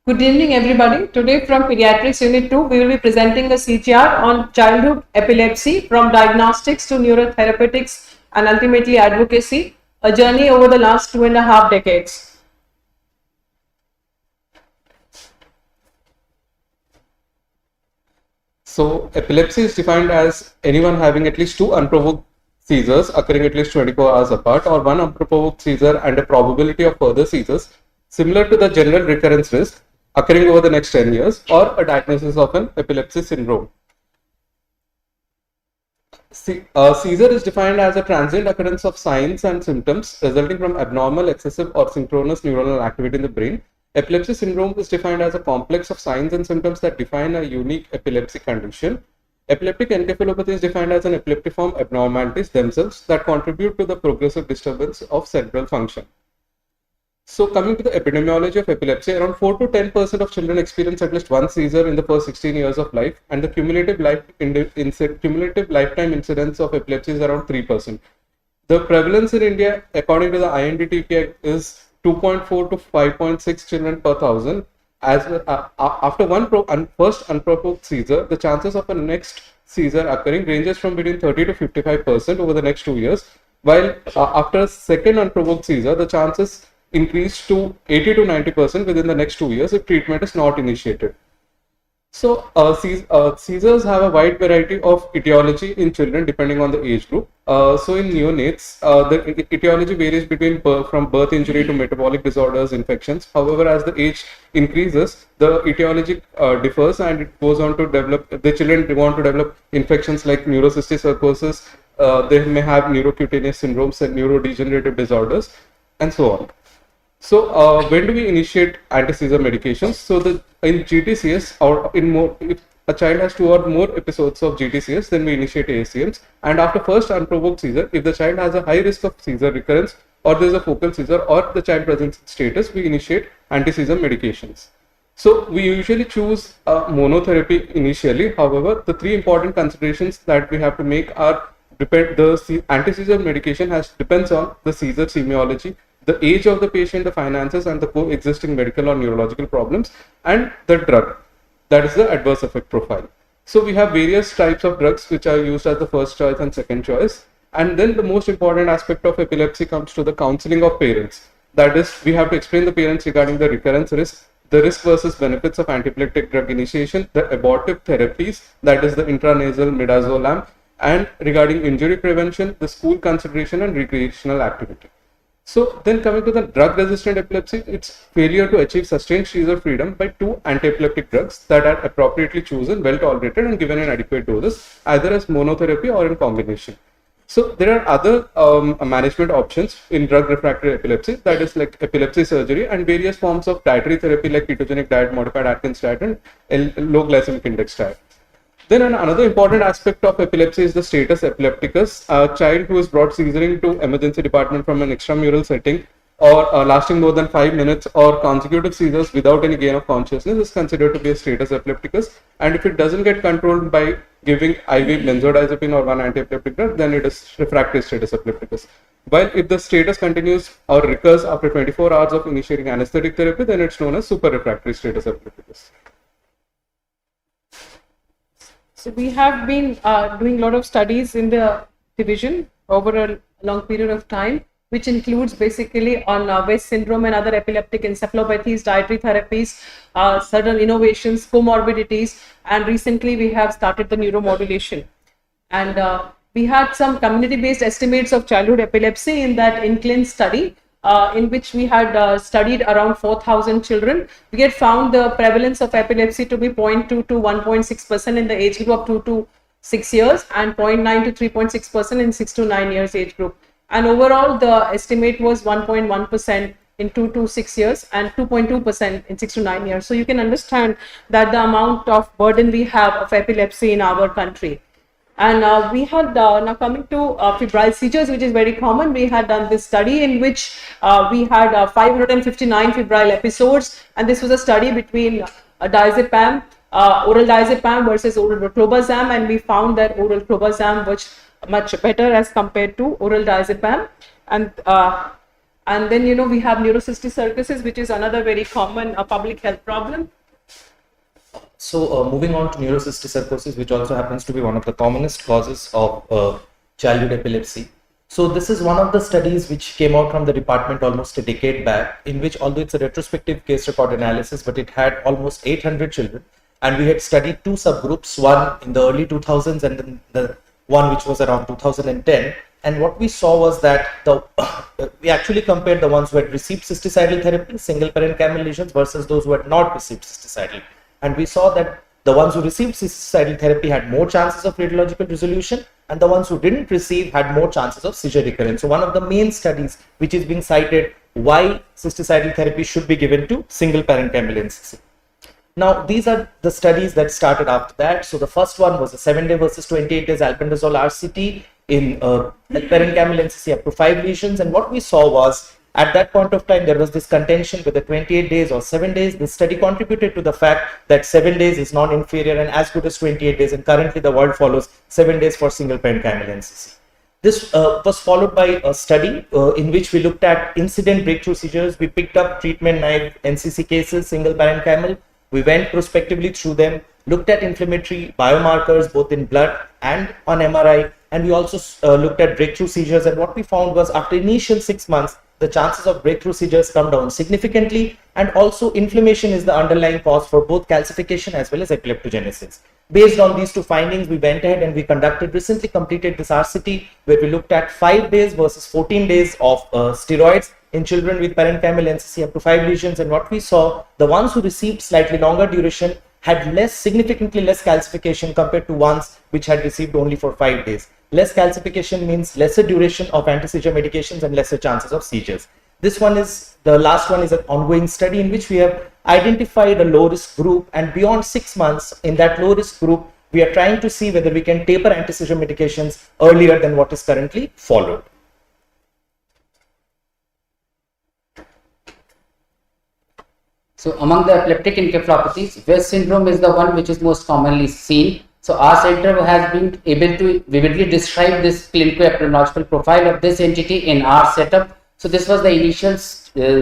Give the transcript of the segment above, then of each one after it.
Good evening, everybody. Today from Pediatrics Unit 2, we will be presenting a CTR on childhood epilepsy from diagnostics to neurotherapeutics and ultimately advocacy, a journey over the last 2.5 decades. So, epilepsy is defined as anyone having at least two unprovoked seizures occurring at least 24 hours apart, or one unprovoked seizure and a probability of further seizures similar to the general recurrence risk occurring over the next 10 years, or a diagnosis of an epilepsy syndrome. Seizure is defined as a transient occurrence of signs and symptoms resulting from abnormal, excessive, or synchronous neuronal activity in the brain. Epilepsy syndrome is defined as a complex of signs and symptoms that define a unique epilepsy condition. Epileptic encephalopathy is defined as an epileptiform abnormalities themselves that contribute to the progressive disturbance of cerebral function. So, coming to the epidemiology of epilepsy, around 4 to 10% of children experience at least one seizure in the first 16 years of life, and the cumulative lifetime incidence of epilepsy is around 3%. The prevalence in India, according to the IND-TPI, is 2.4 to 5.6 children per thousand. After first unprovoked seizure, the chances of a next seizure occurring ranges from between 30 to 55% over the next 2 years, while after a second unprovoked seizure, the chances increase to 80 to 90% within the next 2 years if treatment is not initiated. So, seizures have a wide variety of etiology in children depending on the age group. So, in neonates, the etiology varies from birth injury to metabolic disorders, infections. However, as the age increases, the etiology differs, and it goes on to develop. The children want to develop infections like neurocystic sarcosis. They may have neurocutaneous syndromes and neurodegenerative disorders, and so on. So, when do we initiate anti-seizure medications? So, in GTCS, if a child has 2 or more episodes of GTCS, then we initiate AIIMS. And after first unprovoked seizure, if the child has a high risk of seizure recurrence, or there is a focal seizure, or the child presents status, we initiate anti-seizure medications. So, we usually choose monotherapy initially. However, the 3 important considerations that we have to make are the anti-seizure medication depends on the seizure semiology, the age of the patient, the finances, and the coexisting medical or neurological problems, and the drug, that is the adverse effect profile. So we have various types of drugs which are used as the first choice and second choice. And then the most important aspect of epilepsy comes to the counseling of parents. That is, we have to explain the parents regarding the recurrence risk, the risk versus benefits of antiepileptic drug initiation, the abortive therapies, that is the intranasal midazolam, and regarding injury prevention, the school consideration, and recreational activity. So then coming to the drug-resistant epilepsy, it's failure to achieve sustained seizure freedom by 2 anti-epileptic drugs that are appropriately chosen, well tolerated, and given in adequate doses, either as monotherapy or in combination. So there are other management options in drug-refractory epilepsy, that is like epilepsy surgery and various forms of dietary therapy like ketogenic diet, modified Atkins diet, and low glycemic index diet. Then another important aspect of epilepsy is the status epilepticus. A child who is brought seizuring to emergency department from an extramural setting or lasting more than 5 minutes or consecutive seizures without any gain of consciousness is considered to be a status epilepticus. And if it doesn't get controlled by giving IV benzodiazepine or one anti-epileptic drug, then it is refractory status epilepticus. While if the status continues or recurs after 24 hours of initiating anesthetic therapy, then it's known as super refractory status epilepticus. So we have been doing a lot of studies in the division over a long period of time, which includes basically on West syndrome and other epileptic encephalopathies, dietary therapies, certain innovations, comorbidities, and recently we have started the neuromodulation. And we had some community-based estimates of childhood epilepsy in that INCLIN study, in which we had studied around 4,000 children. We had found the prevalence of epilepsy to be 0.2 to 1.6% in the age group of 2 to 6 years and 0.9 to 3.6% in 6 to 9 years age group. And overall, the estimate was 1.1% in 2 to 6 years and 2.2% in 6 to 9 years. So you can understand that the amount of burden we have of epilepsy in our country. And we had, now coming to febrile seizures, which is very common, we had done this study in which we had 559 febrile episodes. And this was a study between diazepam, oral diazepam versus oral clobazam. And we found that oral clobazam was much better as compared to oral diazepam. And And then, we have neurocysticercosis, which is another very common public health problem. So moving on to neurocysticercosis, which also happens to be one of the commonest causes of childhood epilepsy. So this is one of the studies which came out from the department almost a decade back, in which, although it's a retrospective case record analysis, but it had almost 800 children, and we had studied two subgroups, one in the early 2000s and then the one which was around 2010. And what we saw was that we actually compared the ones who had received cysticidal therapy, single parenchymal lesions, versus those who had not received cysticidal. And we saw that the ones who received cysticidal therapy had more chances of radiological resolution, and the ones who didn't receive had more chances of seizure recurrence. So one of the main studies which is being cited why cysticidal therapy should be given to single parenchymal NCC. Now, these are the studies that started after that. So the first one was a 7-day versus 28 days albendazole RCT in parenchymal NCC up to 5 lesions. And what we saw was, at that point of time, there was this contention whether 28 days or 7 days. This study contributed to the fact that 7 days is non-inferior and as good as 28 days. And currently the world follows 7 days for single parenchymal NCC. This was followed by a study in which we looked at incident breakthrough seizures. We picked up treatment naive NCC cases, single parenchymal. We went prospectively through them, looked at inflammatory biomarkers both in blood and on MRI, and we also looked at breakthrough seizures. And what we found was, after initial 6 months, the chances of breakthrough seizures come down significantly, and also inflammation is the underlying cause for both calcification as well as epileptogenesis. Based on these two findings, we went ahead and we recently completed this RCT where we looked at 5 days versus 14 days of steroids in children with parenchymal NCC up to 5 lesions. And what we saw, the ones who received slightly longer duration had significantly less calcification compared to ones which had received only for 5 days. Less calcification means lesser duration of anti-seizure medications and lesser chances of seizures. The last one is an ongoing study in which we have identified a low risk group, and beyond 6 months in that low risk group, we are trying to see whether we can taper anti-seizure medications earlier than what is currently followed. So among the epileptic encephalopathies, West syndrome is the one which is most commonly seen. So our center has been able to vividly describe this clinical epidemiological profile of this entity in our setup. So this was the initial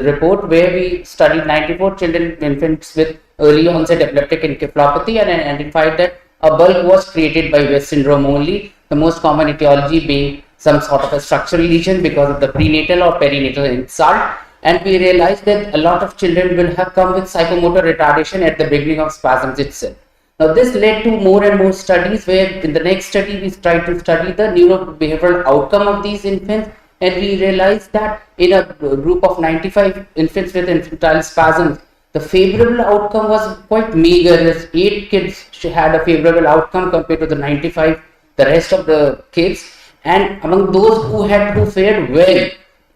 report where we studied 94 children, infants with early onset epileptic encephalopathy, and identified that a bulk was created by West syndrome only, the most common etiology being some sort of a structural lesion because of the prenatal or perinatal insult. And we realized that a lot of children will have come with psychomotor retardation at the beginning of spasms itself. Now this led to more and more studies, where in the next study we tried to study the neurobehavioral outcome of these infants, and we realized that in a group of 95 infants with infantile spasms, the favorable outcome was quite meager, as 8 kids had a favorable outcome compared to the 95, the rest of the kids. And among those who fared well,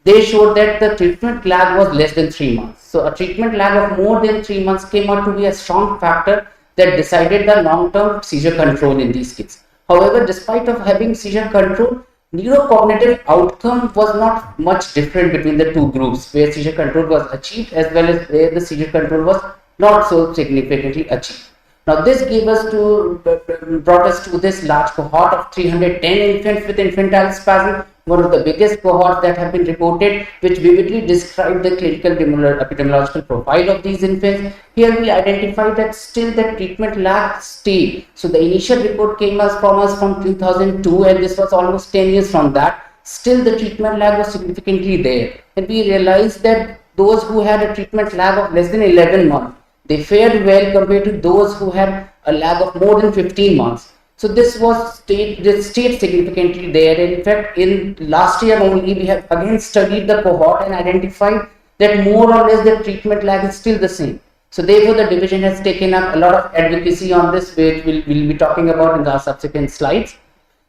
they showed that the treatment lag was less than 3 months. So a treatment lag of more than 3 months came out to be a strong factor that decided the long-term seizure control in these kids. However, despite of having seizure control, neurocognitive outcome was not much different between the two groups, where seizure control was achieved as well as where the seizure control was not so significantly achieved. Now this brought us to this large cohort of 310 infants with infantile spasm, one of the biggest cohorts that have been reported, which vividly described the clinical epidemiological profile of these infants. Here we identified that still the treatment lag stayed. So the initial report came from us from 2002, and this was almost 10 years from that. Still the treatment lag was significantly there, and we realized that those who had a treatment lag of less than 11 months, they fared well compared to those who had a lag of more than 15 months. So this stayed significantly there. In fact, in last year only, we have again studied the cohort and identified that more or less the treatment lag is still the same. So therefore, the division has taken up a lot of advocacy on this, which we'll be talking about in the subsequent slides.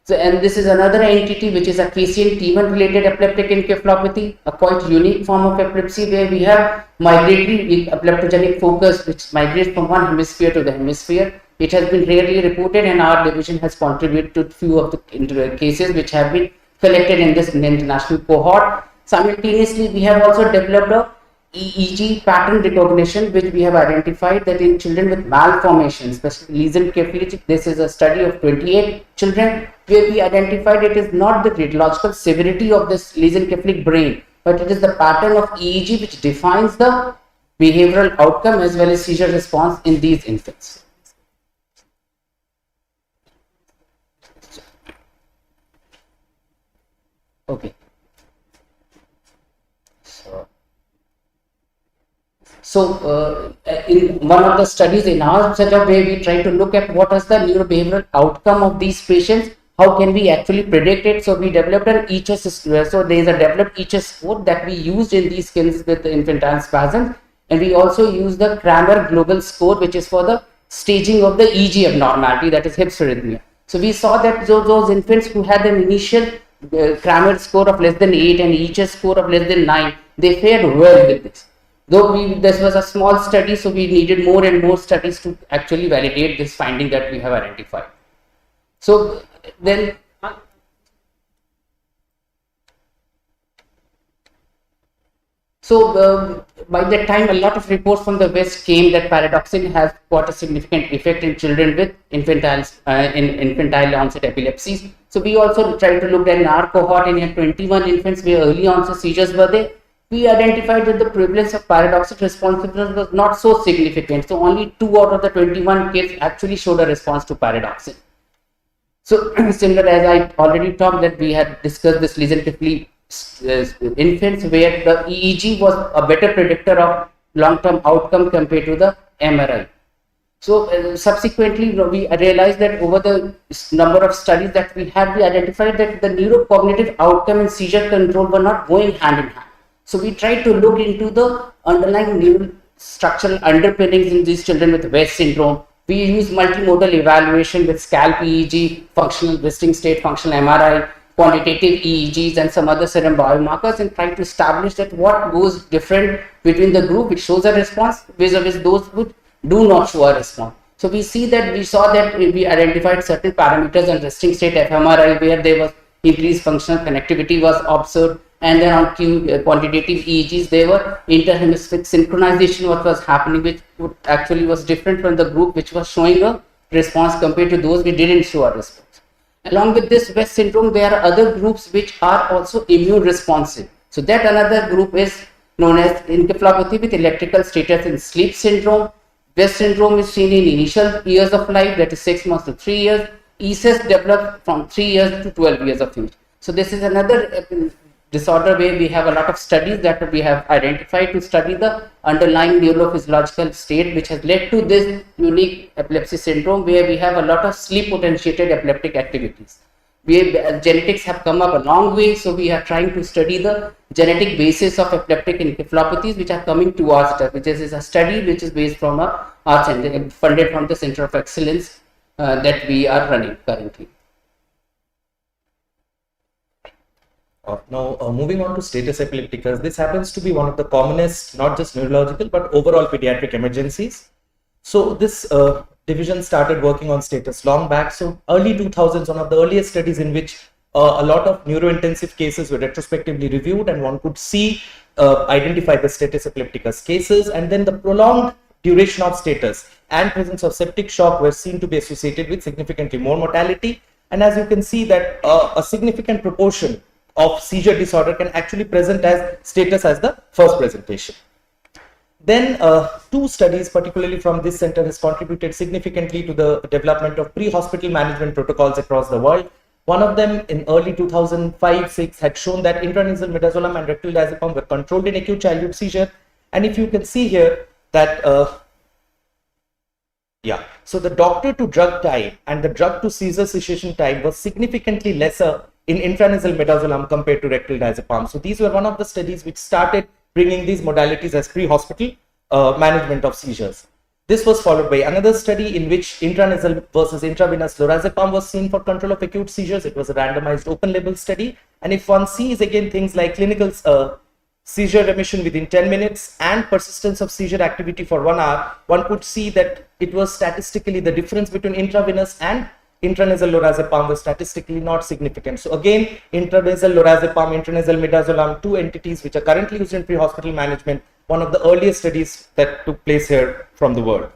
So, and this is another entity which is a casein T1 related epileptic encephalopathy, a quite unique form of epilepsy, where we have migratory epileptogenic focus which migrates from one hemisphere to the hemisphere. It has been rarely reported, and our division has contributed to few of the cases which have been collected in this international cohort. Simultaneously, we have also developed a EEG pattern recognition, which we have identified that in children with malformations, especially lesion cephalic, this is a study of 28 children, where we identified it is not the radiological severity of this lesion cephalic brain, but it is the pattern of EEG which defines the behavioral outcome as well as seizure response in these infants. Okay. So, in one of the studies in our setup where we try to look at what is the neurobehavioral outcome of these patients, how can we actually predict it? So, we developed an EHS, so there is a developed EHS score that we used in these kids with infantile spasms, and we also use the Kramer global score, which is for the staging of the EEG abnormality, that is hypsarrhythmia. So, we saw that those infants who had an initial Kramer score of less than 8 and EHS score of less than 9, they fared well with this. Though this was a small study, so we needed more and more studies to actually validate this finding that we have identified. So then, by that time, a lot of reports from the West came that paradoxin has got a significant effect in children with infantile onset epilepsies. So we also tried to look at in our cohort in 21 infants where early onset seizures were there. We identified that the prevalence of paradoxic responsiveness was not so significant. So only 2 out of the 21 kids actually showed a response to paradoxin. So similar as I already talked that we had discussed this lesion-Kifli infants where the EEG was a better predictor of long-term outcome compared to the MRI. So subsequently we realized that over the number of studies that we had, we identified that the neurocognitive outcome and seizure control were not going hand in hand. So we tried to look into the underlying neural structural underpinnings in these children with West syndrome. We use multimodal evaluation with scalp EEG, functional resting state, functional MRI, quantitative EEGs and some other serum biomarkers, and try to establish that what goes different between the group which shows a response vis-a-vis those who do not show a response. So we saw that we identified certain parameters on resting state fMRI where there was increased functional connectivity was observed. And then on quantitative EEGs, there were interhemispheric synchronization what was happening, which actually was different from the group which was showing a response compared to those which didn't show a response. Along with this West syndrome, there are other groups which are also immune responsive. So that another group is known as encephalopathy with electrical status in sleep syndrome. West syndrome is seen in initial years of life, that is 6 months to 3 years. ESS develops from 3 years to 12 years of age. So this is another disorder where we have a lot of studies that we have identified to study the underlying neurophysiological state which has led to this unique epilepsy syndrome where we have a lot of sleep potentiated epileptic activities. Genetics have come up a long way, so we are trying to study the genetic basis of epileptic encephalopathies which are coming to us, which is a study which is based from our center, funded from the Center of Excellence that we are running currently. Now, moving on to status epilepticus, this happens to be one of the commonest, not just neurological, but overall pediatric emergencies. So this division started working on status long back. So early 2000s, one of the earliest studies in which a lot of neurointensive cases were retrospectively reviewed and one could see, identify the status epilepticus cases, and then the prolonged duration of status and presence of septic shock were seen to be associated with significantly more mortality. And as you can see that a significant proportion of seizure disorder can actually present as status as the first presentation. Then 2 studies, particularly from this center, has contributed significantly to the development of pre-hospital management protocols across the world. One of them in early 2005-06 had shown that intranasal midazolam and rectal diazepam were controlled in acute childhood seizure. And if you can see here that so the doctor to drug time and the drug to seizure cessation time was significantly lesser in intranasal midazolam compared to rectal diazepam. So these were one of the studies which started bringing these modalities as pre-hospital management of seizures. This was followed by another study in which intranasal versus intravenous lorazepam was seen for control of acute seizures. It was a randomized open label study. And if one sees again things like clinical seizure remission within 10 minutes and persistence of seizure activity for 1 hour, one could see that it was statistically the difference between intravenous and intranasal lorazepam was statistically not significant. So again, intranasal lorazepam, intranasal midazolam, 2 entities which are currently used in pre-hospital management, one of the earliest studies that took place here from the world.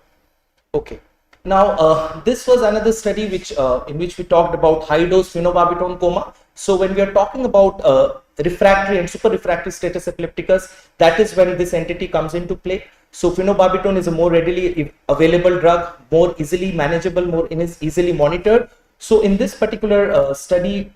Okay. Now, this was another study which in which we talked about high-dose phenobarbital coma. So when we are talking about refractory and super refractory status epilepticus, that is when this entity comes into play. So phenobarbital is a more readily available drug, more easily manageable, more easily monitored. So in this particular study,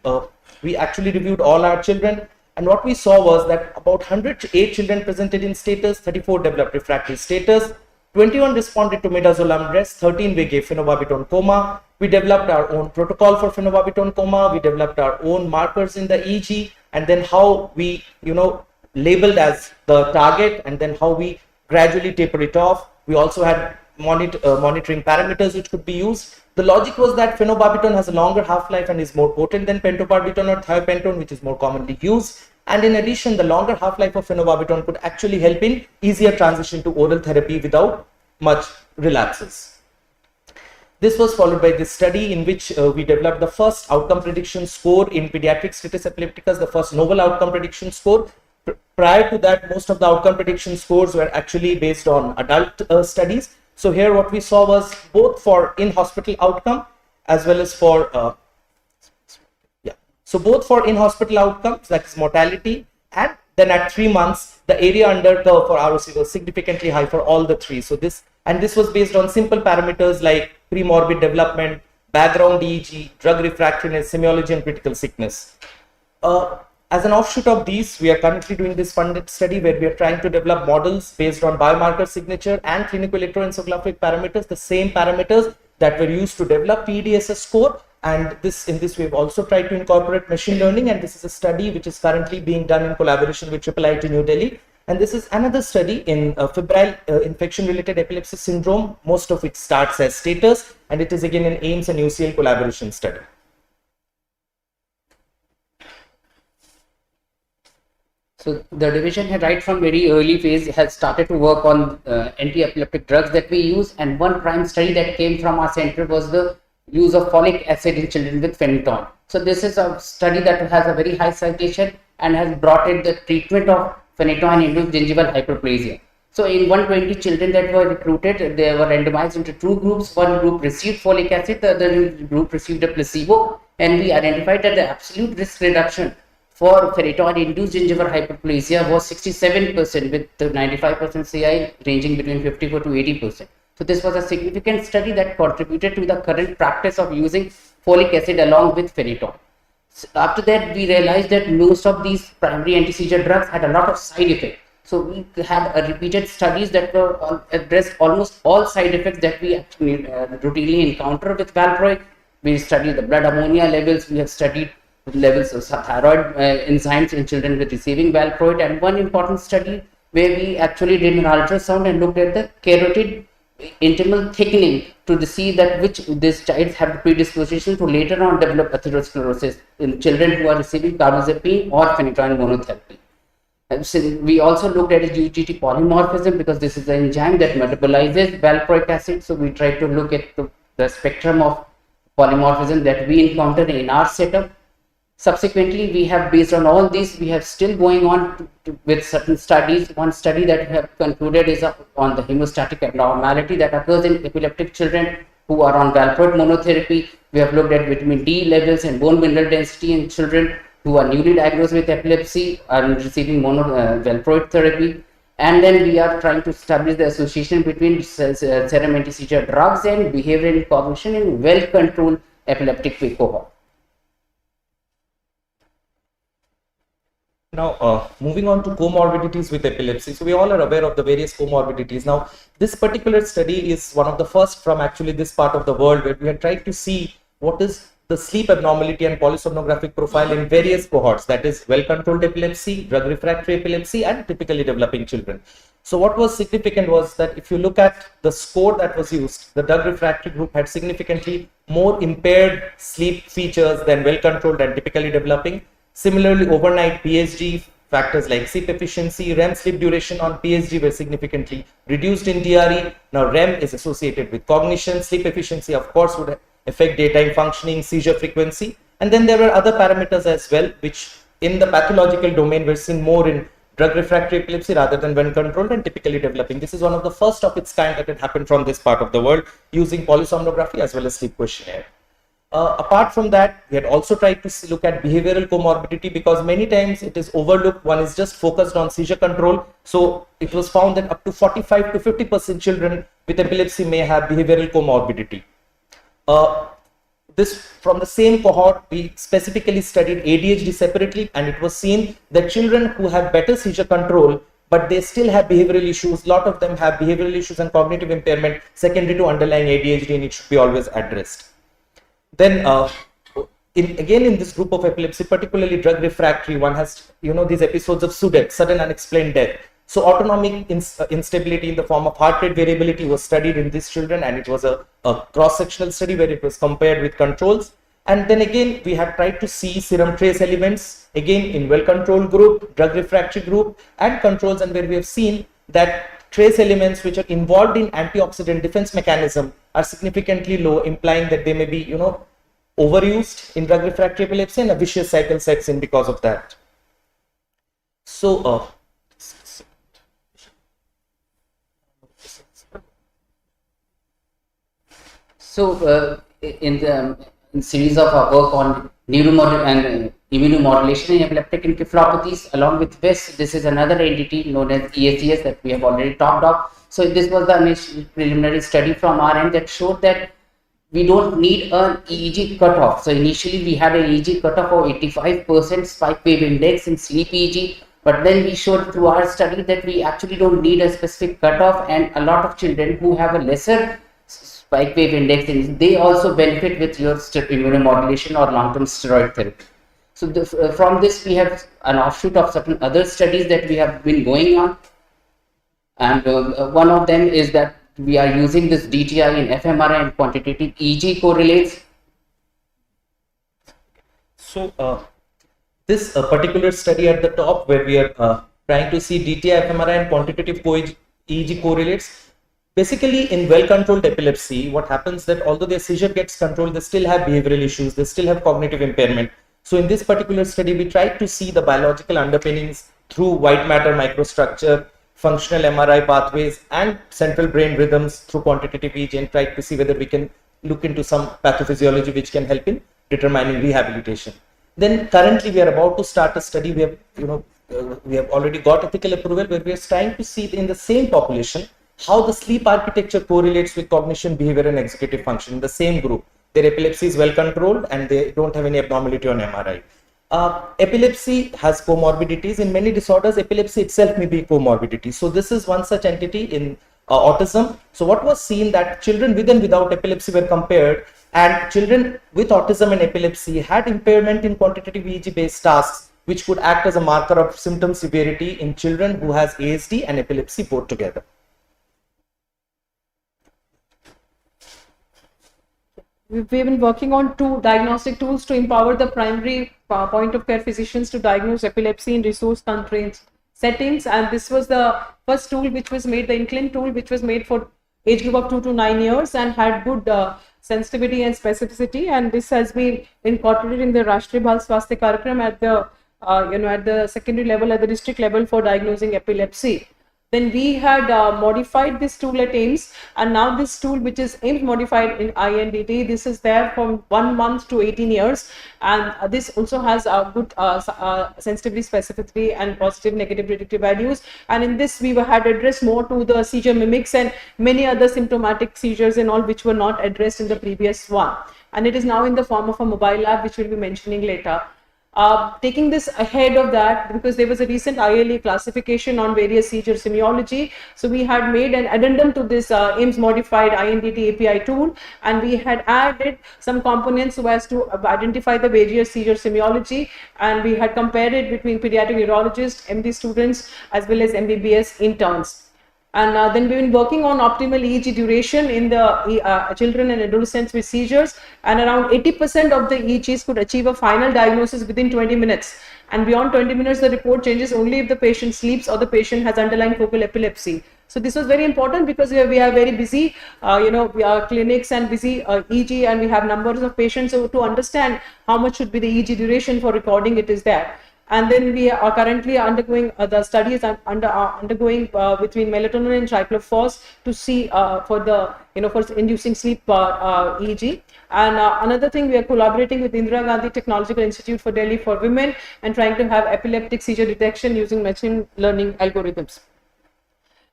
we actually reviewed all our children, and what we saw was that about 108 children presented in status, 34 developed refractory status, 21 responded to midazolam rest, 13 we gave phenobarbital coma. We developed our own protocol for phenobarbital coma. We developed our own markers in the EEG, and then how we, labeled as the target, and then how we gradually taper it off. We also had monitoring parameters which could be used. The logic was that phenobarbital has a longer half-life and is more potent than pentobarbital or thiopentone, which is more commonly used. And in addition, the longer half-life of phenobarbital could actually help in easier transition to oral therapy without much relapses. This was followed by this study in which we developed the first outcome prediction score in pediatric status epilepticus, the first novel outcome prediction score. Prior to that, most of the outcome prediction scores were actually based on adult studies. So here what we saw was both for in-hospital outcome as well as for so both for in-hospital outcomes, that is mortality, and then at 3 months the area under curve for ROC was significantly high for all the three. So this was based on simple parameters like premorbid development, background EEG, drug refractoriness, semiology, and critical sickness. As an offshoot of these, we are currently doing this funded study where we are trying to develop models based on biomarker signature and clinical electroencephalographic parameters, the same parameters that were used to develop PEDSS score. And in this we've also tried to incorporate machine learning, and this is a study which is currently being done in collaboration with IIIT New Delhi. And this is another study in febrile infection-related epilepsy syndrome, most of which starts as status, and it is again an AIIMS and UCL collaboration study. So the division had right from very early phase has started to work on anti-epileptic drugs that we use, and one prime study that came from our center was the use of folic acid in children with phenytoin. So this is a study that has a very high citation and has brought in the treatment of phenytoin-induced gingival hyperplasia. So in 120 children that were recruited, they were randomized into two groups. One group received folic acid, the other group received a placebo, and we identified that the absolute risk reduction for phenytoin-induced gingival hyperplasia was 67%, with the 95% CI ranging between 54 to 80%. So this was a significant study that contributed to the current practice of using folic acid along with phenytoin. So after that, we realized that most of these primary anti-seizure drugs had a lot of side effects. So we had repeated studies that were addressed almost all side effects that we actually routinely encounter with valproate. We studied the blood ammonia levels. We have studied levels of thyroid enzymes in children with receiving valproate, and one important study where we actually did an ultrasound and looked at the carotid intimal thickening to see that which these childs have predisposition to later on develop atherosclerosis in children who are receiving carbamazepine or phenytoin monotherapy. And so we also looked at UGT polymorphism because this is the enzyme that metabolizes valproic acid. So we tried to look at the spectrum of polymorphism that we encounter in our setup. Subsequently, we have, based on all these, we have still going on with certain studies. One study that we have concluded is on the hemostatic abnormality that occurs in epileptic children who are on valproate monotherapy. We have looked at vitamin D levels and bone mineral density in children who are newly diagnosed with epilepsy and receiving valproate therapy. And then we are trying to establish the association between serum anti-seizure drugs and behavioral cognition in well-controlled epileptic cohort. Now, moving on to comorbidities with epilepsy. So we all are aware of the various comorbidities. Now, this particular study is one of the first from actually this part of the world where we have tried to see what is the sleep abnormality and polysomnographic profile in various cohorts, that is well-controlled epilepsy, drug refractory epilepsy, and typically developing children. So what was significant was that if you look at the score that was used, the drug refractory group had significantly more impaired sleep features than well-controlled and typically developing. Similarly, overnight PSG factors like sleep efficiency, REM sleep duration on PSG were significantly reduced in DRE. Now, REM is associated with cognition. Sleep efficiency, of course, would affect daytime functioning, seizure frequency. And then there were other parameters as well, which in the pathological domain were seen more in drug refractory epilepsy rather than when controlled and typically developing. This is one of the first of its kind that had happened from this part of the world using polysomnography as well as sleep questionnaire. Apart from that, we had also tried to look at behavioral comorbidity, because many times it is overlooked. One is just focused on seizure control. So it was found that up to 45 to 50% children with epilepsy may have behavioral comorbidity. This from the same cohort, we specifically studied ADHD separately, and it was seen that children who have better seizure control but they still have behavioral issues, lot of them have behavioral issues and cognitive impairment secondary to underlying ADHD, and it should be always addressed. Then again in this group of epilepsy, particularly drug refractory, one has these episodes of SUDEP, sudden unexplained death. So autonomic instability in the form of heart rate variability was studied in these children, and it was a cross-sectional study where it was compared with controls. And then again, we had tried to see serum trace elements, again in well-controlled group, drug refractory group, and controls, and where we have seen that trace elements which are involved in antioxidant defense mechanism are significantly low, implying that they may be, overused in drug refractory epilepsy, and a vicious cycle sets in because of that. So, in the series of our work on neuromodulation and immunomodulation in epileptic encephalopathies, along with this is another entity known as ESES that we have already talked of. So this was the initial preliminary study from our end that showed that we don't need an EEG cutoff. So initially we had an EEG cutoff of 85% spike wave index in sleep EEG, but then we showed through our study that we actually don't need a specific cutoff, and a lot of children who have a lesser spike wave index, they also benefit with your immunomodulation or long-term steroid therapy. So from this we have an offshoot of certain other studies that we have been going on, and one of them is that we are using this DTI in fMRI and quantitative EEG correlates. So this particular study at the top, where we are trying to see DTI, fMRI and quantitative EEG correlates. Basically, in well-controlled epilepsy, what happens that although their seizure gets controlled, they still have behavioral issues, they still have cognitive impairment. So in this particular study, we tried to see the biological underpinnings through white matter microstructure, functional MRI pathways, and central brain rhythms through quantitative EEG, and tried to see whether we can look into some pathophysiology which can help in determining rehabilitation. Then currently we are about to start a study. We have, we have already got ethical approval, where we are trying to see in the same population how the sleep architecture correlates with cognition, behavior, and executive function in the same group. Their epilepsy is well controlled and they don't have any abnormality on MRI. Epilepsy has comorbidities. In many disorders, epilepsy itself may be comorbidity. So this is one such entity in autism. So what was seen that children with and without epilepsy were compared, and children with autism and epilepsy had impairment in quantitative EEG based tasks, which could act as a marker of symptom severity in children who has ASD and epilepsy both together. We've been working on 2 diagnostic tools to empower the primary point of care physicians to diagnose epilepsy in resource constrained settings. And this was the first tool which was made, the INCLIN tool, which was made for age group of 2 to 9 years and had good sensitivity and specificity. And this has been incorporated in the Rashtriya Bal Swasthya Karyakram at the at the secondary level, at the district level for diagnosing epilepsy. Then we had modified this tool at AIIMS, and now this tool, which is AIIMS modified in INDT, this is there from 1 month to 18 years, and this also has good sensitivity, specificity, and positive, negative predictive values. And in this, we had addressed more to the seizure mimics and many other symptomatic seizures and all, which were not addressed in the previous one. And it is now in the form of a mobile app, which we'll be mentioning later. Taking this ahead of that, because there was a recent ILE classification on various seizure semiology, so we had made an addendum to this AIIMS modified INDT API tool, and we had added some components so as to identify the various seizure semiology, and we had compared it between pediatric neurologists, MD students, as well as MBBS interns. And then we've been working on optimal EEG duration in the children and adolescents with seizures, and around 80% of the EEGs could achieve a final diagnosis within 20 minutes. And beyond 20 minutes, the report changes only if the patient sleeps or the patient has underlying focal epilepsy. So this was very important because we are very busy, we are clinics and busy EEG, and we have numbers of patients. So to understand how much should be the EEG duration for recording, it is there. And then we are currently undergoing the studies undergoing between melatonin and triclophos to see for the for inducing sleep EEG. And another thing, we are collaborating with Indira Gandhi Technological Institute for Delhi for women and trying to have epileptic seizure detection using machine learning algorithms.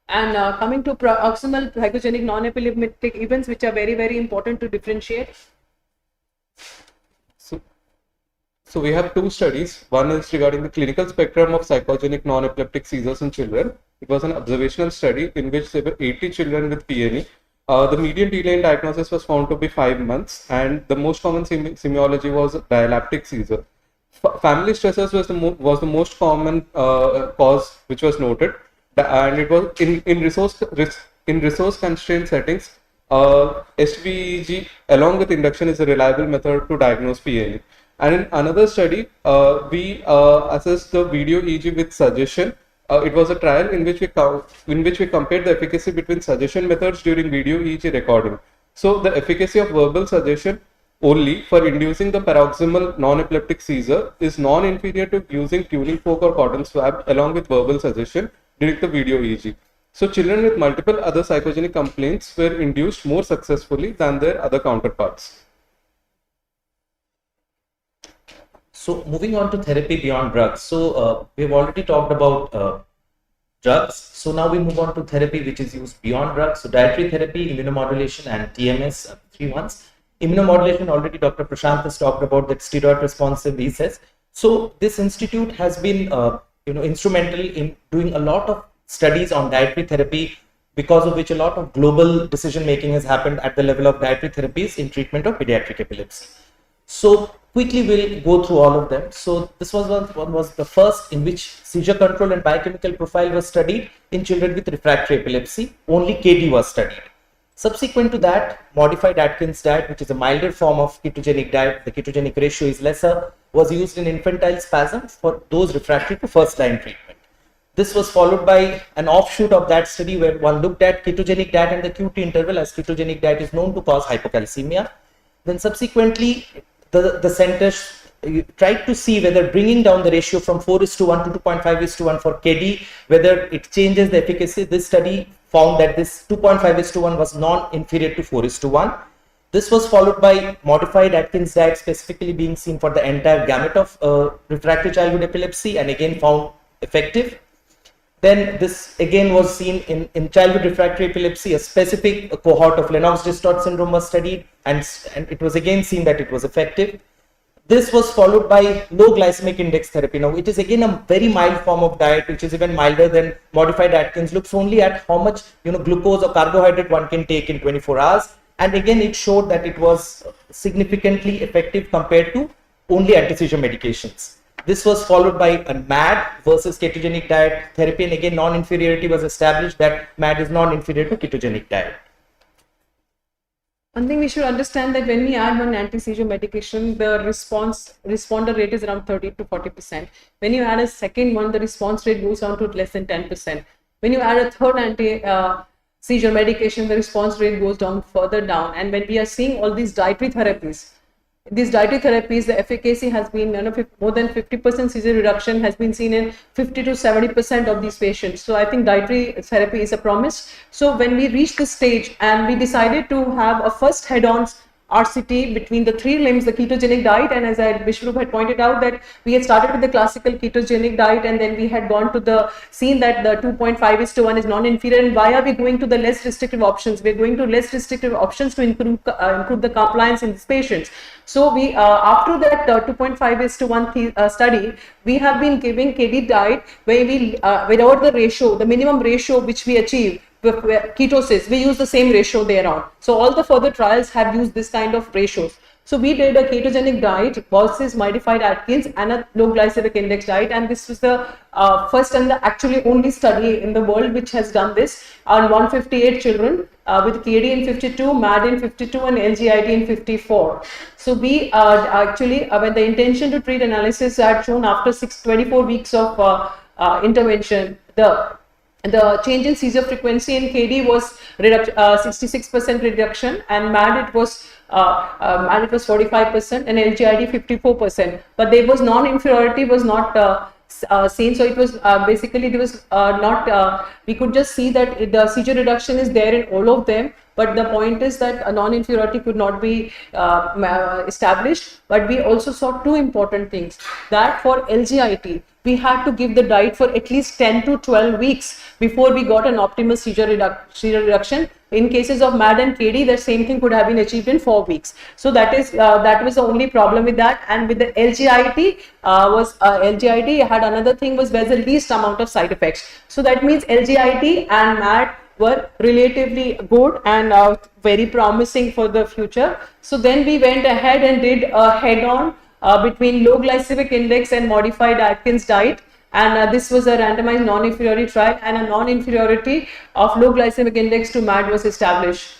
And coming to proximal psychogenic non-epileptic events, which are very, very important to differentiate. So we have two studies. One is regarding the clinical spectrum of psychogenic non-epileptic seizures in children. It was an observational study in which there were 80 children with PNE. The median delay in diagnosis was found to be 5 months, and the most common semiology was dialeptic seizure. Family stressors was the most common cause which was noted, and it was in resource constrained settings. SVEG along with induction is a reliable method to diagnose PNE. And in another study, we assessed the video EEG with suggestion. It was a trial in which we compared the efficacy between suggestion methods during video EEG recording. So the efficacy of verbal suggestion only for inducing the paroxysmal non-epileptic seizure is non-inferior to using tuning fork or cotton swab along with verbal suggestion during the video EEG. So children with multiple other psychogenic complaints were induced more successfully than their other counterparts. So moving on to therapy beyond drugs. So we've already talked about drugs. So now we move on to therapy which is used beyond drugs. So dietary therapy, immunomodulation, and TMS, 3 ones. Immunomodulation, already Dr. Prashant has talked about that steroid responsive recess. So this institute has been instrumental in doing a lot of studies on dietary therapy, because of which a lot of global decision making has happened at the level of dietary therapies in treatment of pediatric epilepsy. So quickly we'll go through all of them. So this was the first in which seizure control and biochemical profile was studied in children with refractory epilepsy. Only KD was studied. Subsequent to that, modified Atkins diet, which is a milder form of ketogenic diet, the ketogenic ratio is lesser, was used in infantile spasm for those refractory to first line treatment. This was followed by an offshoot of that study where one looked at ketogenic diet and the QT interval, as ketogenic diet is known to cause hypocalcemia. Then subsequently, the centers tried to see whether bringing down the ratio from 4:1 to 2.5:1 for KD, whether it changes the efficacy. This study found that this 2.5:1 was non-inferior to 4:1. This was followed by modified Atkins diet specifically being seen for the entire gamut of refractory childhood epilepsy, and again found effective. Then this again was seen in childhood refractory epilepsy. A specific cohort of Lennox-Gastaut syndrome was studied, and it was again seen that it was effective. This was followed by low glycemic index therapy. Now it is again a very mild form of diet, which is even milder than modified Atkins. Looks only at how much glucose or carbohydrate one can take in 24 hours. And again, it showed that it was significantly effective compared to only anti-seizure medications. This was followed by a MAD versus ketogenic diet therapy, and again non-inferiority was established that MAD is non-inferior to ketogenic diet. One thing we should understand that when we add one anti-seizure medication, the responder rate is around 30 to 40%. When you add a second one, the response rate goes down to less than 10%. When you add a third anti-seizure medication, the response rate goes down further down. And when we are seeing all these dietary therapies, the efficacy has been more than 50% seizure reduction has been seen in 50 to 70% of these patients. So I think dietary therapy is a promise. So when we reached this stage and we decided to have a first head-on RCT between the 3 limbs, the ketogenic diet, and as Vishnu had pointed out that we had started with the classical ketogenic diet, and then we had gone to the seen that the 2.5:1 is non-inferior. And why are we going to the less restrictive options? We're going to less restrictive options to improve the compliance in these patients. So we after that 2.5:1 study, we have been giving KD diet where we without the ratio, the minimum ratio which we achieve ketosis, we use the same ratio there on. So all the further trials have used this kind of ratios. So we did a ketogenic diet versus modified Atkins and a low glycemic index diet, and this was the first and the actually only study in the world which has done this on 158 children with KD in 52, MAD in 52, and LGIT in 54. So we actually when the intention to treat analysis had shown after 24 weeks of intervention, the change in seizure frequency in KD was 66% reduction, and MAD it was and it was 45% and LGID 54%. But there was non-inferiority was not seen. So it was basically it was not. We could just see that the seizure reduction is there in all of them. But the point is that a non-inferiority could not be established. But we also saw two important things, that for LGIT, we had to give the diet for at least 10 to 12 weeks before we got an optimal seizure reduction. In cases of MAD and KD, the same thing could have been achieved in 4 weeks. So that was the only problem with that. And with the LGIT, LGIT had another thing, was there's the least amount of side effects. So that means LGIT and MAD were relatively good and very promising for the future. So then we went ahead and did a head-on between low glycemic index and modified Atkins diet, and this was a randomized non-inferiority trial, and a non-inferiority of low glycemic index to MAD was established.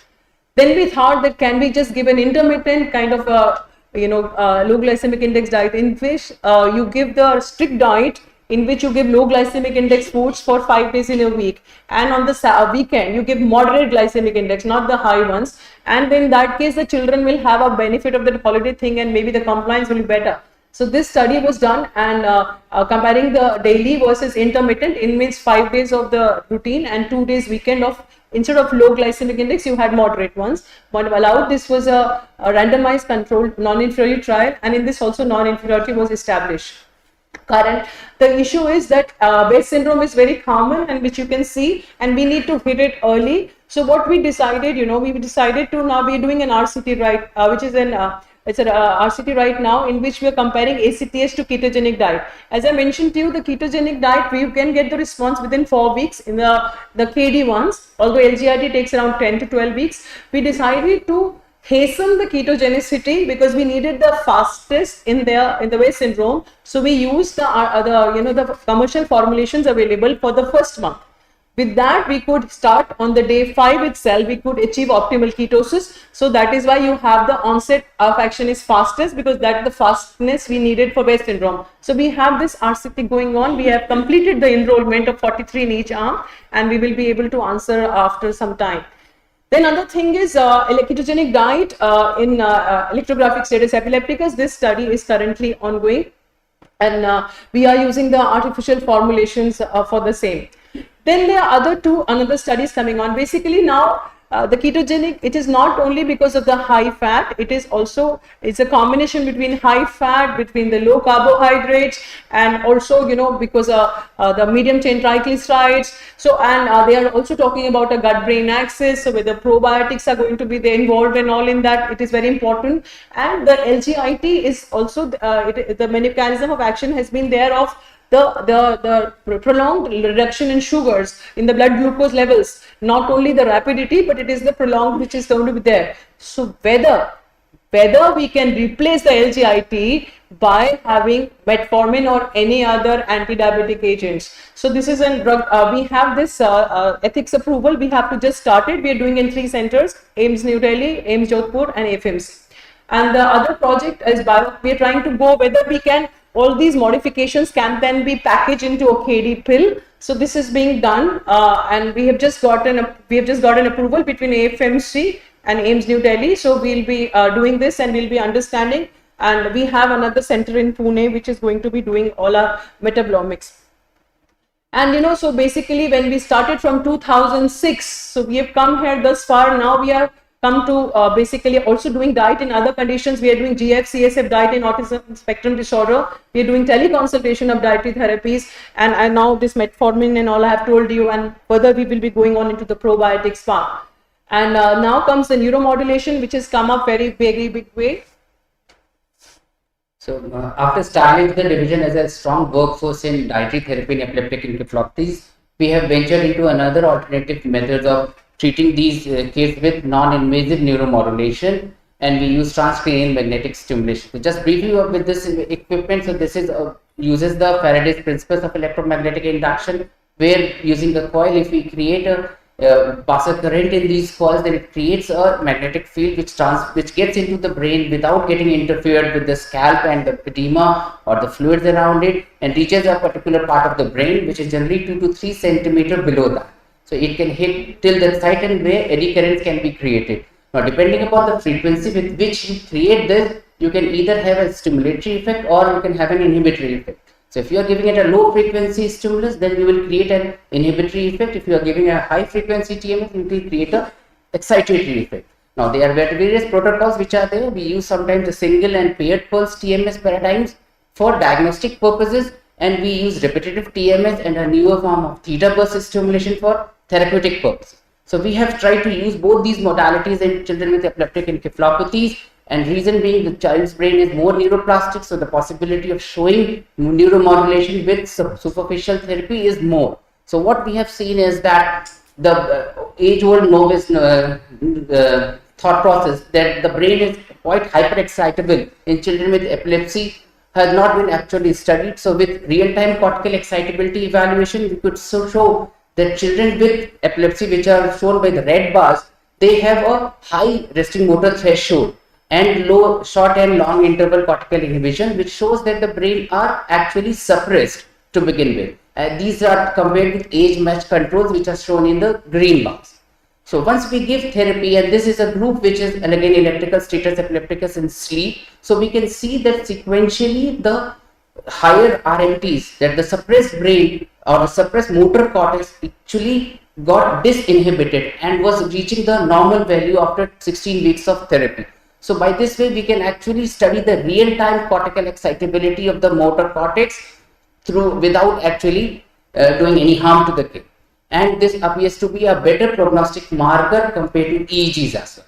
Then we thought that can we just give an intermittent kind of low glycemic index diet, in which you give the strict diet in which you give low glycemic index foods for 5 days in a week, and on the weekend you give moderate glycemic index, not the high ones, and in that case the children will have a benefit of the holiday thing and maybe the compliance will be better. So this study was done, and comparing the daily versus intermittent, in means 5 days of the routine and 2 days weekend of, instead of low glycemic index you had moderate ones. But allowed, this was a randomized controlled non-inferiority trial, and in this also non-inferiority was established. The issue is that Best syndrome is very common, and which you can see, and we need to hit it early. So what we decided, we decided to now be doing an RCT, right, which is an it's an RCT right now, in which we are comparing ACTH to ketogenic diet. As I mentioned to you, the ketogenic diet, we can get the response within 4 weeks in the KD ones, although LGIT takes around 10 to 12 weeks. We decided to hasten the ketogenicity because we needed the fastest in the West syndrome. So we used the commercial formulations available for the first month. With that, we could start on the day 5 itself, we could achieve optimal ketosis. So that is why you have the onset of action is fastest, because that's the fastness we needed for West syndrome. So we have this RCT going on. We have completed the enrollment of 43 in each arm, and we will be able to answer after some time. Then another thing is ketogenic diet in electrographic status epilepticus. This study is currently ongoing, and we are using the artificial formulations for the same. Then there are another studies coming on. Basically now the ketogenic, it is not only because of the high fat, it is also, it's a combination between high fat, between the low carbohydrates, and also because the medium chain triglycerides. So and they are also talking about a gut brain axis, so whether probiotics are going to be involved and all in that, it is very important. And the LGIT is also the mechanism of action has been there of the prolonged reduction in sugars in the blood glucose levels, not only the rapidity, but it is the prolonged which is going to be there. So whether we can replace the LGIT by having metformin or any other anti-diabetic agents. So this is a drug, we have this ethics approval, we have to just start it. We are doing in 3 centers, AIIMS New Delhi, AIIMS Jodhpur and AIIMS. And the other project is we are trying to go whether we can, all these modifications can then be packaged into a KD pill. So this is being done, and we have just got an approval between AFMC and AIIMS New Delhi. So we'll be doing this, and we'll be understanding. And we have another center in Pune which is going to be doing all our metabolomics. And so basically when we started from 2006, so we have come here thus far. Now we are come to basically also doing diet in other conditions. We are doing GF-CSF diet in autism spectrum disorder. We are doing teleconsultation of dietary therapies, and now this metformin and all I have told you, and further we will be going on into the probiotics part. And now comes the neuromodulation, which has come up very big way. So after starting the division as a strong workforce in dietary therapy in epileptic encephalopathies, we have ventured into another alternative methods of treating these cases with non-invasive neuromodulation, and we use transcranial magnetic stimulation. So just briefly with this equipment, so this is uses the Faraday's principles of electromagnetic induction, where using the coil, if we create a pass a current in these coils, then it creates a magnetic field which gets into the brain without getting interfered with the scalp and the edema or the fluids around it, and reaches a particular part of the brain which is generally 2 to 3 centimeters below that. So it can hit till the site and where eddy currents can be created. Now, depending upon the frequency with which you create this, you can either have a stimulatory effect or you can have an inhibitory effect. So if you are giving it a low frequency stimulus, then you will create an inhibitory effect. If you are giving a high frequency TMS, you will create a excitatory effect. Now there are various protocols which are there. We use sometimes the single and paired pulse TMS paradigms for diagnostic purposes, and we use repetitive TMS and a newer form of theta burst stimulation for therapeutic purposes. So we have tried to use both these modalities in children with epileptic encephalopathies, and reason being the child's brain is more neuroplastic, so the possibility of showing neuromodulation with superficial therapy is more. So what we have seen is that the age-old novice thought process that the brain is quite hyperexcitable in children with epilepsy has not been actually studied. So with real-time cortical excitability evaluation, we could show that children with epilepsy, which are shown by the red bars, they have a high resting motor threshold and low short and long interval cortical inhibition, which shows that the brain are actually suppressed to begin with. These are compared with age matched controls, which are shown in the green bars. So once we give therapy, and this is a group which is again electrical status epilepticus in sleep, so we can see that sequentially the higher RMTs, that the suppressed brain or the suppressed motor cortex actually got disinhibited and was reaching the normal value after 16 weeks of therapy. So by this way, we can actually study the real-time cortical excitability of the motor cortex without actually doing any harm to the kid. And this appears to be a better prognostic marker compared to EEGs as well.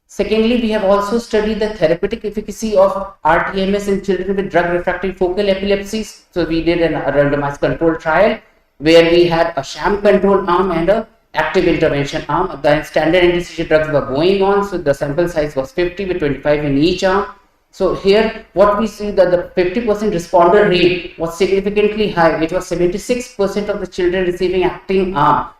Secondly, we have also studied the therapeutic efficacy of rTMS in children with drug refractory focal epilepsies. So we did a randomized control trial where we had a sham control arm and a active intervention arm. The standard anti-seizure drugs were going on, so the sample size was 50 with 25 in each arm. So here what we see that the 50% responder rate was significantly high. It was 76% of the children receiving active arm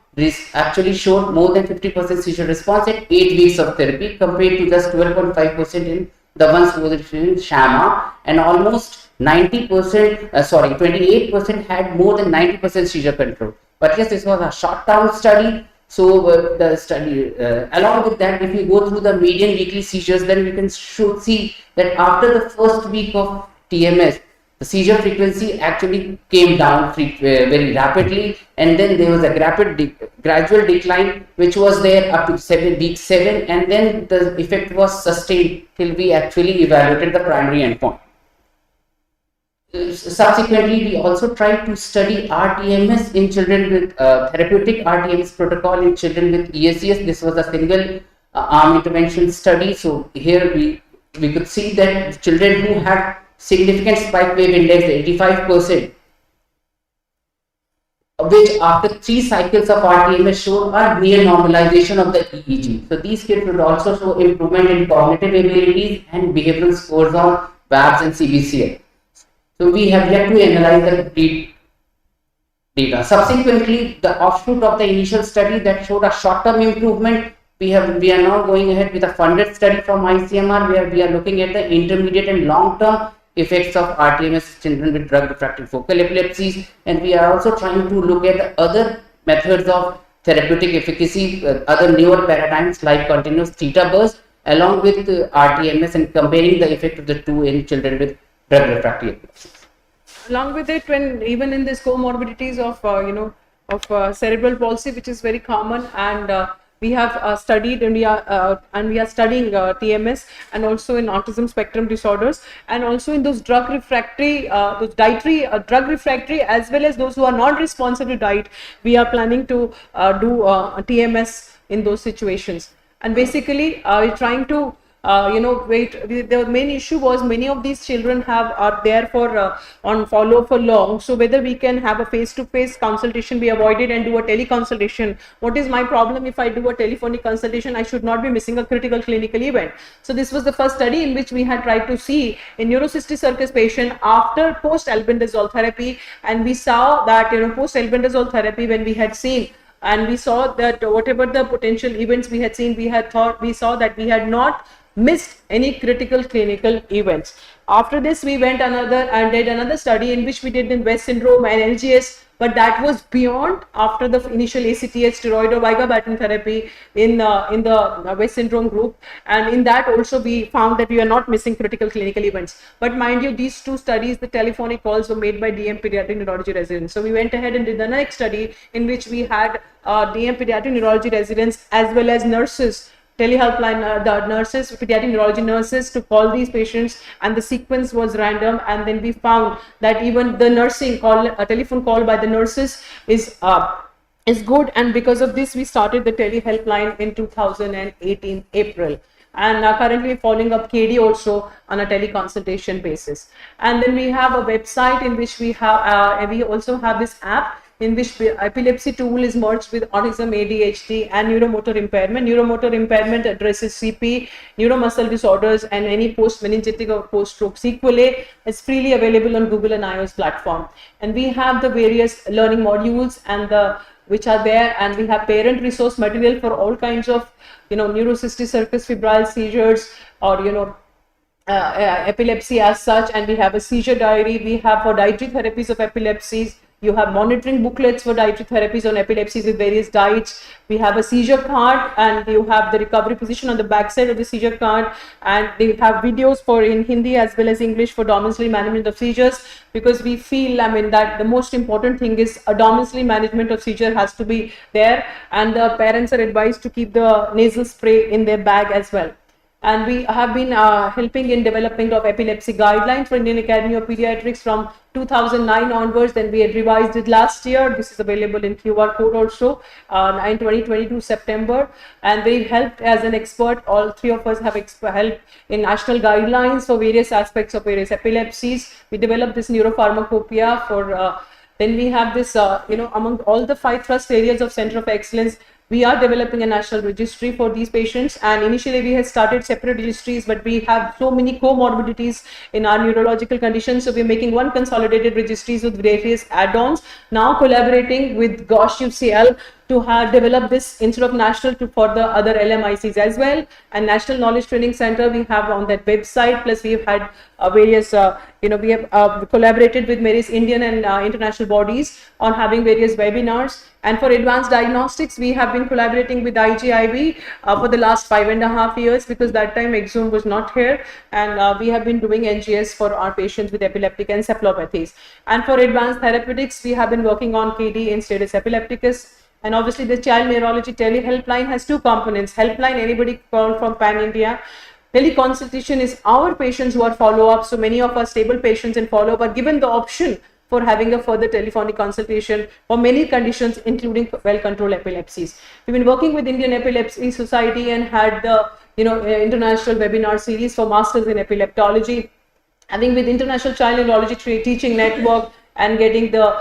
actually showed more than 50% seizure response at 8 weeks of therapy, compared to just 12.5% in the ones who were receiving sham arm, and almost 28% had more than 90% seizure control. But yes, this was a short-term study. So the study, along with that, if we go through the median weekly seizures, then we can see that after the first week of TMS, the seizure frequency actually came down very rapidly, and then there was a gradual decline which was there up to week 7, and then the effect was sustained till we actually evaluated the primary endpoint. Subsequently, we also tried to study rTMS in children with therapeutic rTMS protocol in children with ESES. This was a single arm intervention study. So here we could see that children who had significant spike wave index 85%, which after 3 cycles of rTMS showed a near normalization of the EEG. So these kids would also show improvement in cognitive abilities and behavioral scores on VABS and CBCL. So we have yet to analyze the complete data. Subsequently, the offshoot of the initial study that showed a short-term improvement, we are now going ahead with a funded study from ICMR, where we are looking at the intermediate and long-term effects of rTMS in children with drug refractory focal epilepsies, and we are also trying to look at the other methods of therapeutic efficacy, other newer paradigms like continuous theta burst, along with rTMS, and comparing the effect of the two in children with drug refractory epilepsy. Along with it, when even in these comorbidities of cerebral palsy, which is very common, and we have studied and we are studying TMS, and also in autism spectrum disorders, and also in those drug refractory, those dietary drug refractory, as well as those who are not responsive to diet. We are planning to do TMS in those situations, and basically we're trying to the main issue was many of these children are there for on follow for long. So whether we can have a face-to-face consultation be avoided and do a teleconsultation. What is my problem? If I do a telephonic consultation, I should not be missing a critical clinical event. So this was the first study in which we had tried to see in neurocystic circus patient after post-albendazole therapy, and we saw that post-albendazole therapy, when we had seen, and we saw that whatever the potential events we had seen, we saw that we had not missed any critical clinical events. After this, we went another and did another study in which we did in West syndrome and LGS, but that was beyond after the initial ACTH steroid or vigabatrin therapy in the West syndrome group. And in that also we found that we are not missing critical clinical events. But mind you, these two studies, the telephonic calls were made by DM pediatric neurology residents. So we went ahead and did the next study in which we had DM pediatric neurology residents as well as nurses, telehelpline, the nurses, pediatric neurology nurses, to call these patients, and the sequence was random. And then we found that even the nursing call, a telephone call by the nurses is good. And because of this, we started the telehelpline in 2018 April. And currently following up KD also on a teleconsultation basis. And then we have a website in which we have, we also have this app in which epilepsy tool is merged with autism, ADHD, and neuromotor impairment. Neuromotor impairment addresses CP, neuromuscular disorders, and any post-meningitic or post-stroke sequelae. Is freely available on Google and iOS platform. And we have the various learning modules and which are there, and we have parent resource material for all kinds of, neurocystic circus febrile seizures, or epilepsy as such. And we have a seizure diary. We have for dietary therapies of epilepsies. You have monitoring booklets for dietary therapies on epilepsies with various diets. We have a seizure card, and you have the recovery position on the back side of the seizure card. And they have videos for in Hindi as well as English for domiciliary management of seizures, because we feel, that the most important thing is a domiciliary management of seizure has to be there, and the parents are advised to keep the nasal spray in their bag as well. And we have been helping in development of epilepsy guidelines for Indian Academy of Pediatrics from 2009 onwards. Then we had revised it last year. This is available in QR code also in 2022 September. And we helped as an expert. All three of us have helped in national guidelines for various aspects of various epilepsies. We developed this neuropharmacopoeia for. Then we have this, among all the 5 thrust areas of Center of Excellence, we are developing a national registry for these patients. And initially we had started separate registries, but we have so many comorbidities in our neurological conditions. So we're making one consolidated registries with various add-ons, now collaborating with GOSH UCL to have developed this instead of national for the other LMICs as well. And National Knowledge Training Center we have on that website. Plus we've had various, we have collaborated with various Indian and international bodies on having various webinars. And for advanced diagnostics, we have been collaborating with IGIB for the last 5.5 years, because that time Exome was not here. And we have been doing NGS for our patients with epileptic encephalopathies. And for advanced therapeutics, we have been working on KD in status epilepticus. And obviously the child neurology telehelpline has 2 components. Helpline, anybody call from Pan India. Teleconsultation is our patients who are follow-up. So many of our stable patients in follow-up are given the option for having a further telephonic consultation for many conditions, including well-controlled epilepsies. We've been working with Indian Epilepsy Society and had the international webinar series for Masters in Epileptology. Having with International Child Neurology Teaching Network, and getting the,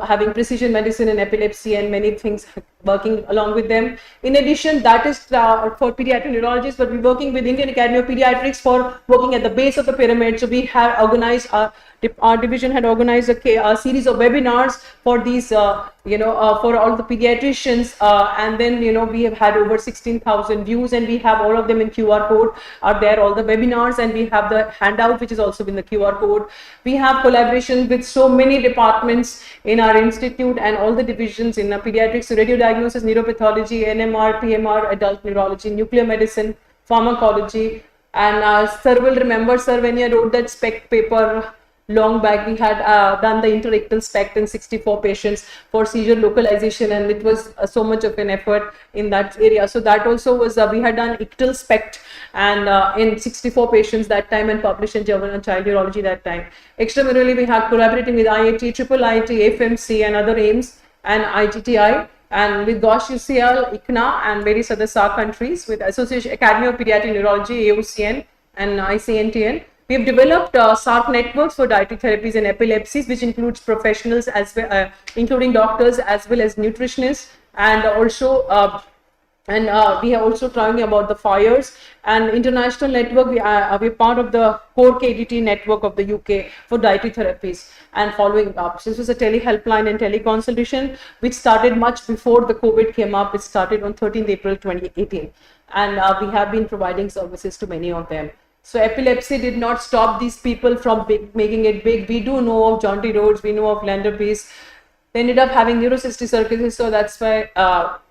having precision medicine and epilepsy and many things working along with them. In addition, that is for pediatric neurologists, but we're working with Indian Academy of Pediatrics for working at the base of the pyramid. So we have organized, our division had organized a series of webinars for these, for all the pediatricians. And then, we have had over 16,000 views, and we have all of them in QR code are there, all the webinars, and we have the handout, which is also in the QR code. We have collaboration with so many departments in our institute and all the divisions in pediatrics, radio diagnosis, neuropathology, NMR, PMR, adult neurology, nuclear medicine, pharmacology. And sir will remember, sir, when you wrote that SPECT paper long back, we had done the interictal SPECT in 64 patients for seizure localization, and it was so much of an effort in that area. So that also was, we had done ictal SPECT and in 64 patients that time, and published in Journal of Child Neurology that time. Extramurally, we have collaborating with IIT, IIIT, FMC and other AIIMS and IGTI, and with GOSH UCL, ICNA and various other SAR countries, with Association Academy of Pediatric Neurology, AOCN and ICNTN. We have developed SARC networks for dietary therapies and epilepsies, which includes professionals as well, including doctors as well as nutritionists, and also we are also talking about the FIRES and international network. We're part of the core KDT network of the UK for dietary therapies and following up. So this was a telehelpline and teleconsultation, which started much before the COVID came up. It started on 13th April 2018, and we have been providing services to many of them. So epilepsy did not stop these people from making it big. We do know of Jaunty Rhodes, we know of Landerpeace. They ended up having neurocystic circuses, so that's why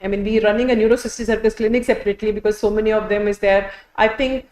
we're running a neurocystic circus clinic separately because so many of them is there. I think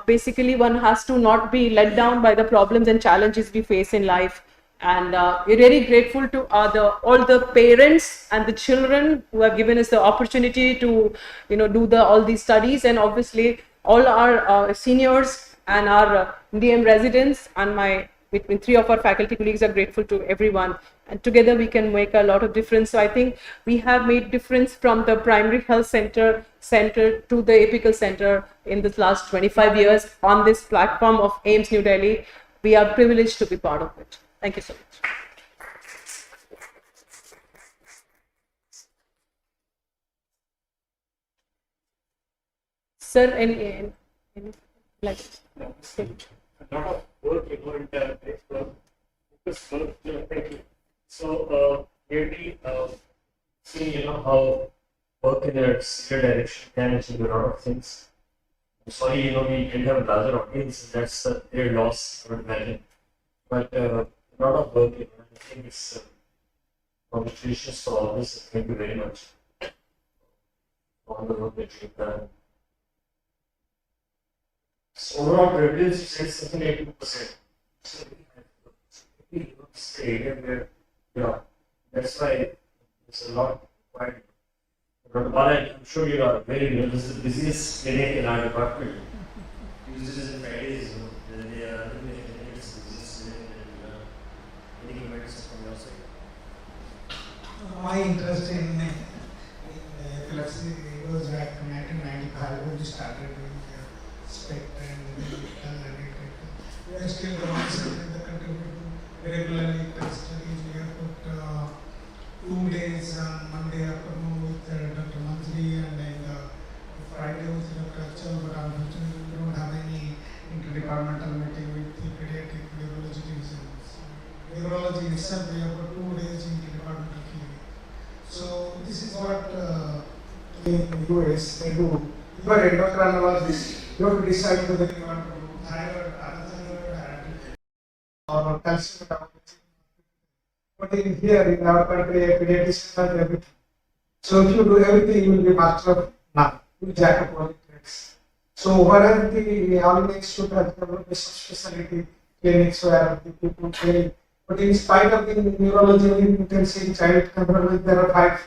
basically one has to not be let down by the problems and challenges we face in life. And we're very grateful to all the parents and the children who have given us the opportunity to do all these studies, and obviously all our seniors and our DM residents and between 3 of our faculty colleagues are grateful to everyone, and together we can make a lot of difference. So I think we have made difference from the primary health center to the apical center in the last 25 years on this platform of AIIMS New Delhi. We are privileged to be part of it. Thank you so much. Sir, any like A lot of work, in the focus work, thank you. So, really, see, how work in a similar direction can achieve a lot of things. I'm sorry, we didn't have a larger audience, that's a real loss, I would imagine. But a lot of work, I think it's congratulations for all this. Thank you very much for all the work that you've done. So overall prevalence is said something like 2%. So we area where, that's why there's a lot required. Dr. Bala, I'm sure you are very well. This is the busiest clinic in our department. Tuesdays and Fridays, they are the busiest clinic and medical medicine from your side. My interest in epilepsy goes back to 1995 when we started doing SPECT and we are still the ones in the country who regularly test studies. We have put 2 days on Monday afternoon with Dr. Manjri and then Friday with Dr. Achal, but unfortunately we don't have any interdepartmental meeting with the pediatric neurology divisions. Neurology itself, we have got 2 days interdepartmental clinic. So this is what in the US they do. You are endocrinologist, you have to decide whether you want to do thyroid, or calcium metabolism. But in here in our country, pediatricians are everything. So if you do everything, you will be master of none. You will jack of all the trades. So wherever the AIIMS Institute has developed specialty clinics where the people train. But in spite of the neurology, you can see in child control, there are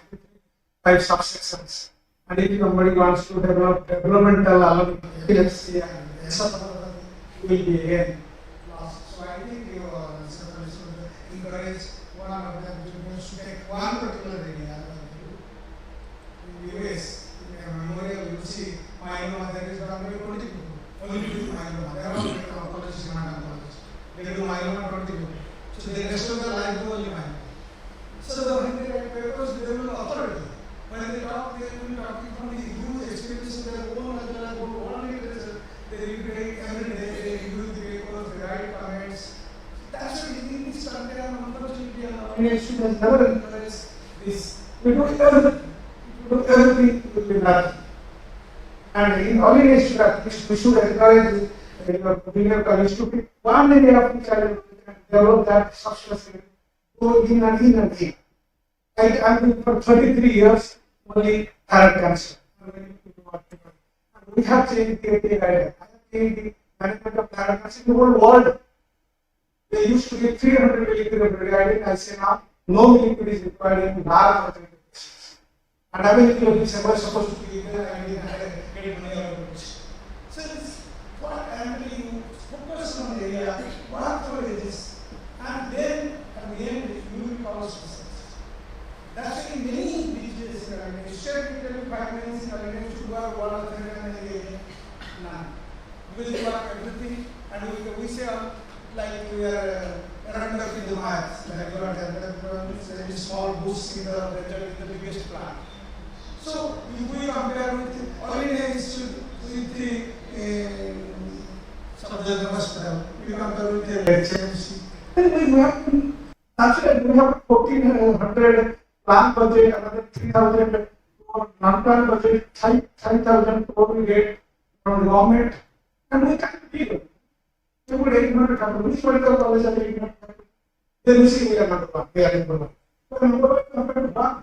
five subsections. And if somebody wants to develop developmental epilepsy and will be again lost. So I think you should encourage one of them to take one particular area. In the US, in a memorial, you see myeloma, there is only 20 people. Only do myeloma. They are all oncologists and oncologists. They do myeloma 20 people. So the rest of the life do only myeloma. So when they write papers, they will authority. When they talk, they will be talking from the huge experience in their own as well as own literature. They read every day, they review the papers, they write comments. That's why in this country, unfortunately, our students never encourage this. We do everything will be done. And in all Institute, we should encourage your junior colleagues to pick one area of the child and develop that subspecialty. Go in and in and in. I've been for 33 years only thyroid cancer. We have changed the API guideline. I have changed the management of thyroid cancer in the whole world. They used to give 300 millicurie per day. I say now, no millicurie is required in large patients. And I will be supposed to be there and get money out of it. So it's what I am telling you, focus on the area, work for this, and then at the end you will follow specifics. That's why in many BJs, instead of telling 5 minutes, to do one or three and none. Because we work everything and we say like we are around in the miles, like you are a small boost in the biggest plant. So if we compare with the ordinary institute with the Subject hospital, we compare with the HMC, then we have actually we have 1,400 plan budget, another 3,000 non-plan budget, 5,000 crore we get from the government, And we can't be them. We would ignore the which medical college are we not? Then we see we are not one, we are in one.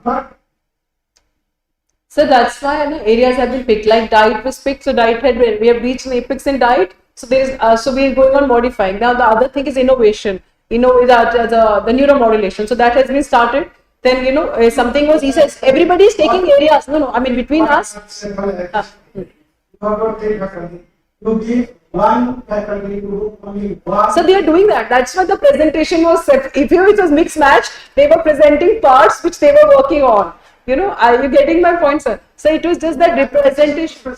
But So that's why areas have been picked. Like diet was picked, so diet had we have reached an apex in diet. So there's so we are going on modifying. Now the other thing is innovation. The neuromodulation. So that has been started. Then something was he says everybody is taking areas. No, I mean between us. You give one faculty to do only one. So they are doing that. That's why the presentation was set. If it was mixed match, they were presenting parts which they were working on. Are you getting my point, sir? So it was just that representation.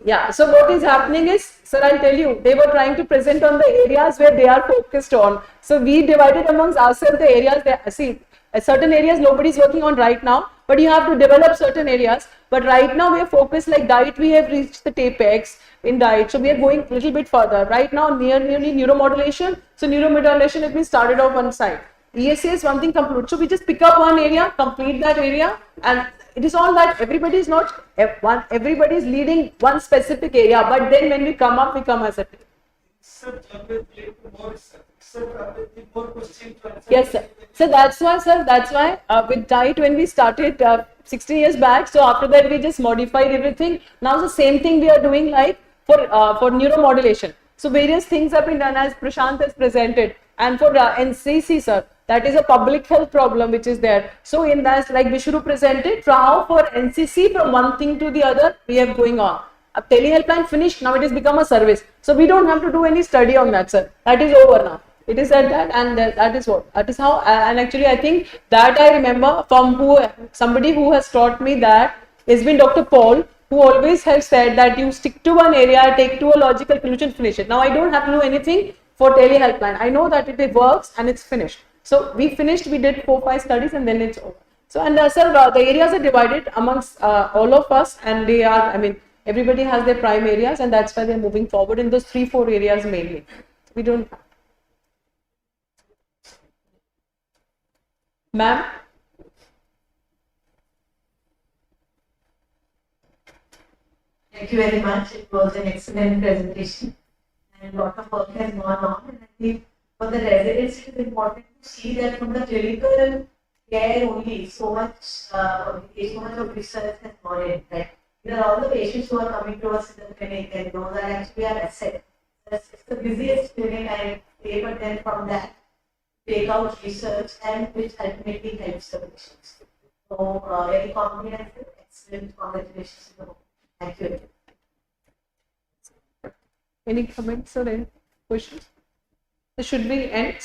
Yeah. So what is happening is, sir, I'll tell you, they were trying to present on the areas where they are focused on. So we divided amongst ourselves the areas. Certain areas nobody is working on right now, but you have to develop certain areas. But right now we are focused like diet. We have reached the apex in diet, so we are going a little bit further. Right now, nearly neuromodulation. So neuromodulation has been started off one side. ESA is one thing complete. So we just pick up one area, complete that area, and it is all that everybody is not one. Everybody is leading one specific area, but then when we come up, we come as a team. Yes, sir. So that's why, sir. That's why with diet when we started 16 years back. So after that we just modified everything. Now the same thing we are doing like for neuromodulation. So various things have been done as Prashant has presented, and for NCC, sir. That is a public health problem which is there. So in that, like Vishnu presented, how for NCC from one thing to the other we are going on. Telehelpline finished. Now it has become a service. So we don't have to do any study on that, sir. That is over now. It is at that, and that is what. That is how. And actually, I think that I remember from somebody who has taught me that has been Dr. Paul, who always has said that you stick to one area, take to a logical conclusion, finish it. Now I don't have to do anything for telehelpline. I know that it works and it's finished. So we finished. We did 4-5 studies, and then it's over. So and sir, the areas are divided amongst all of us, and they are. I mean, everybody has their prime areas, and that's why they're moving forward in those 3-4 areas mainly. We don't. Ma'am? Thank you very much. It was an excellent presentation, and a lot of work has gone on. And I think for the residents, it is important to see that from the clinical care only, so much of research has gone in. Right? These are all the patients who are coming to us in the clinic, and those are actually our asset. It's the busiest clinic, and but then from that, take out research, and which ultimately helps the patients. So, very comprehensive, excellent. Congratulations to the whole. Thank you. Any comments or any questions? So should we end?